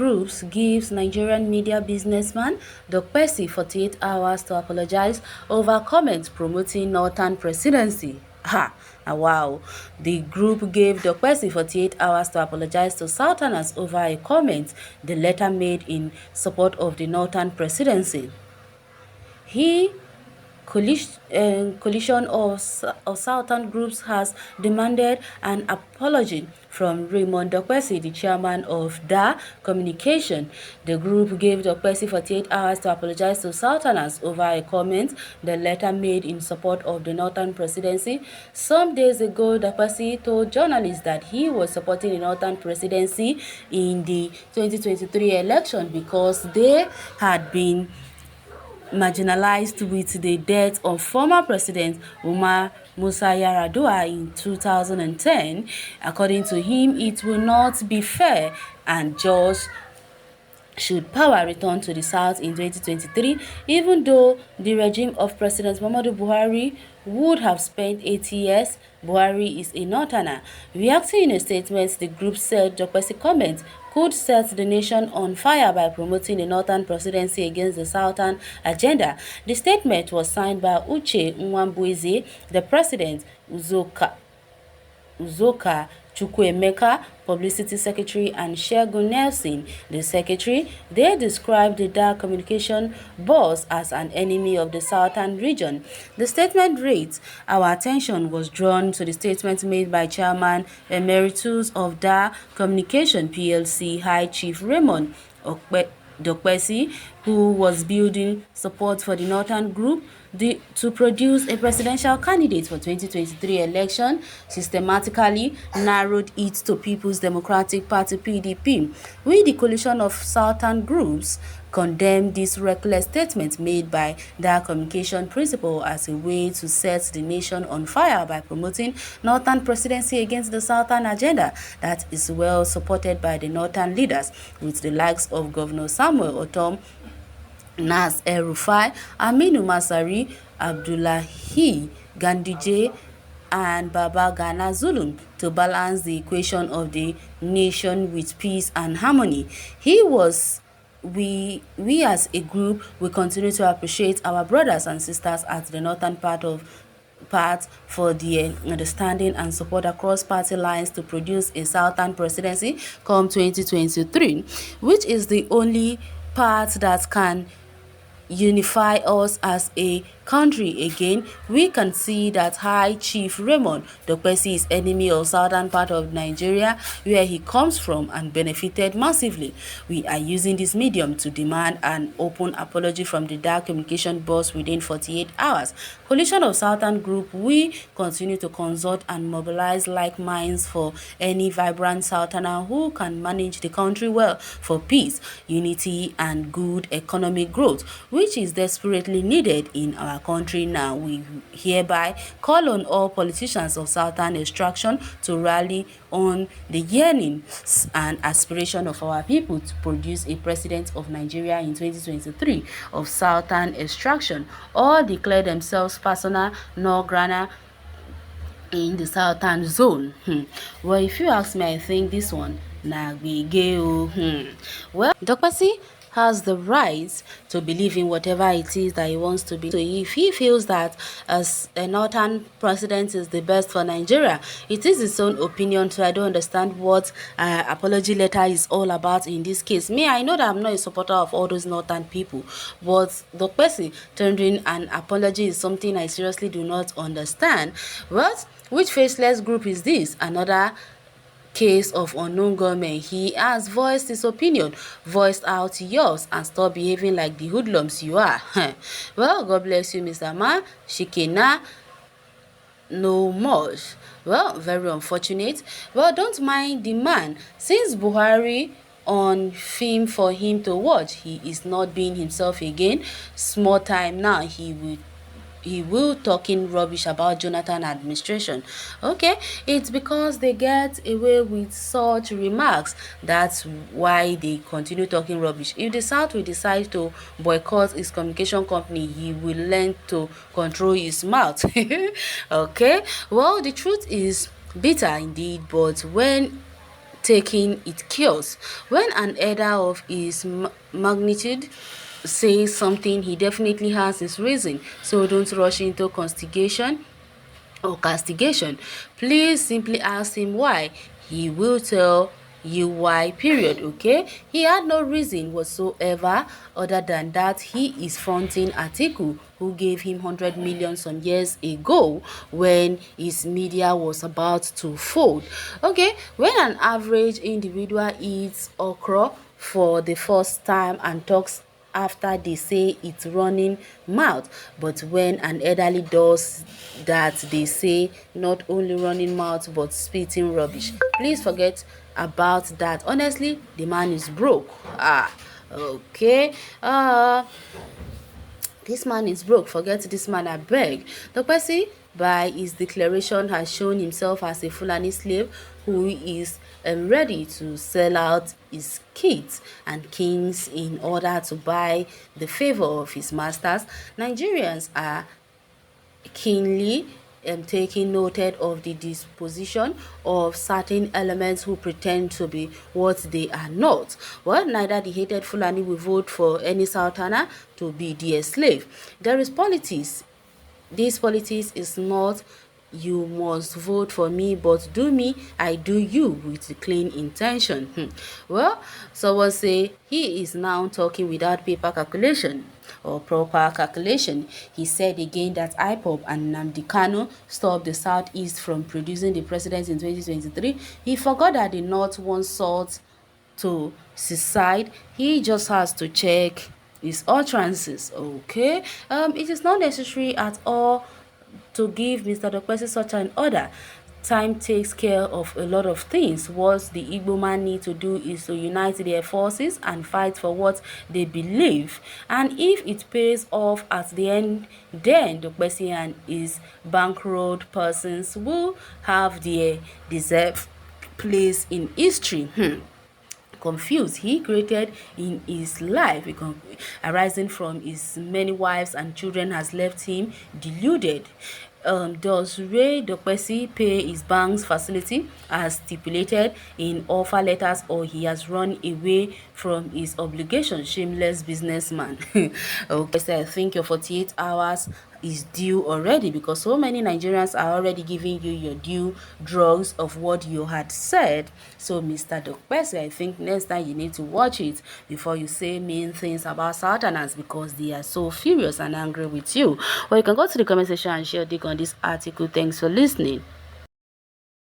Groups gives Nigerian media businessman Dokpesi 48 hours to apologize over comments promoting Northern presidency. Ha! Wow. The group gave Dokpesi 48 hours to apologize to Southerners over a comment the latter made in support of the Northern presidency. He coalition of Southern groups has demanded an apology from Raymond Dokpesi, the chairman of DA Communication. The group gave Dokpesi 48 hours to apologize to Southerners over a comment the latter made in support of the Northern presidency. Some days ago, Dokpesi told journalists that he was supporting the Northern presidency in the 2023 election because they had been marginalized with the death of former President Umar Musa Yar'Adua in 2010. According to him, it will not be fair and just should power return to the South in 2023, even though the regime of President Muhammadu Buhari would have spent 8 years. Buhari is a northerner. Reacting in a statement, the group said Dokpesi comment could set the nation on fire by promoting the northern presidency against the southern agenda. The statement was signed by Uche Nwanbueze, the president, Uzoka Chukwuemeka, Publicity Secretary, and Shegun Nelson, the Secretary. They described the dark communication boss as an enemy of the southern region. The statement reads, "Our attention was drawn to the statement made by Chairman Emeritus of DA Communication PLC, High Chief Raymond Dokpesi, who was building support for the Northern Group to produce a presidential candidate for 2023 election, systematically narrowed it to People's Democratic Party (PDP). We, the coalition of Southern groups, condemn this reckless statement made by their communication principle as a way to set the nation on fire by promoting Northern presidency against the Southern agenda that is well supported by the Northern leaders, with the likes of Governor Samuel Otom, Nas El-Rufai, Aminu Masari, Abdullahi Ganduje, and Baba Gana Zulum to balance the equation of the nation with peace and harmony. We as a group will continue to appreciate our brothers and sisters at the northern part for the understanding and support across party lines to produce a southern presidency come 2023, which is the only part that can unify us as a country again. We can see that High Chief Raymond Dokpesi is enemy of southern part of Nigeria, where he comes from and benefited massively. We are using this medium to demand an open apology from the dark communication boss within 48 hours. Coalition of Southern Group, we continue to consult and mobilize like minds for any vibrant Southerner who can manage the country well for peace, unity, and good economic growth, which is desperately needed in our country now. We hereby call on all politicians of Southern extraction to rally on the yearnings and aspiration of our people to produce a president of Nigeria in 2023 of Southern extraction. All declare themselves persona non grata in the Southern zone. Well, if you ask me, I think this one we go. Well, Dokpesi has the right to believe in whatever it is that he wants to be. So if he feels that as a northern president is the best for Nigeria, it is his own opinion. So I don't understand what apology letter is all about in this case. Me, I know that I'm not a supporter of all those northern people, but Dokpesi tendering an apology is something I seriously do not understand. What? Which faceless group is this? Another case of unknown government. He has voiced his opinion. Voiced out yours and stop behaving like the hoodlums you are. Well, God bless you, Mr. Man. Shikena no more. Well, very unfortunate. Well, don't mind the man. Since Buhari on film for him to watch, he is not being himself again. Small time now, he will talking rubbish about Jonathan administration. Okay, it's because they get away with such remarks. That's why they continue talking rubbish. If the South will decide to boycott his communication company, he will learn to control his mouth. Okay, well, the truth is bitter indeed, but when taking it cures. When an elder of his magnitude says something, he definitely has his reason. So don't rush into castigation or castigation. Please simply ask him why. He will tell you why, period. Okay, he had no reason whatsoever other than that he is fronting Atiku, who gave him 100 million some years ago when his media was about to fold. Okay, when an average individual eats okra for the first time and talks after they say it's running mouth, but when an elderly does that, they say not only running mouth but spitting rubbish. Please forget about that. Honestly, the man is broke. Okay. This man is broke. Forget this man, I beg. Dokpesi, by his declaration, has shown himself as a Fulani slave who is ready to sell out his kids and kings in order to buy the favor of his masters. Nigerians are keenly taking noted of the disposition of certain elements who pretend to be what they are not. Well, neither the hated Fulani will vote for any Sultana to be their slave. There is politics. This politics is not you must vote for me, but do me, I do you, with clean intention. Well, someone say he is now talking without paper calculation or proper calculation. He said again that IPOB and Nnamdi Kanu stopped the Southeast from producing the president in 2023. He forgot that the North once sought to secede. He just has to check his utterances. Okay, it is not necessary at all to give Mr. Dokpesi such an order. Time takes care of a lot of things. What the Igbo man need to do is to unite their forces and fight for what they believe. And if it pays off at the end, then Dokpesi and his bankrolled persons will have their deserved place in history. Confused he created in his life arising from his many wives and children has left him deluded. Does Ray Dokpesi pay his bank's facility as stipulated in offer letters, or he has run away from his obligation? Shameless businessman. Okay, so I think your 48 hours is due already, because so many Nigerians are already giving you your due drugs of what you had said. So Mr. Dokpesi, I think next time you need to watch it before you say mean things about Sultanas, because they are so furious and angry with you. Well, you can go to the comment section and share your take on this article. Thanks for listening.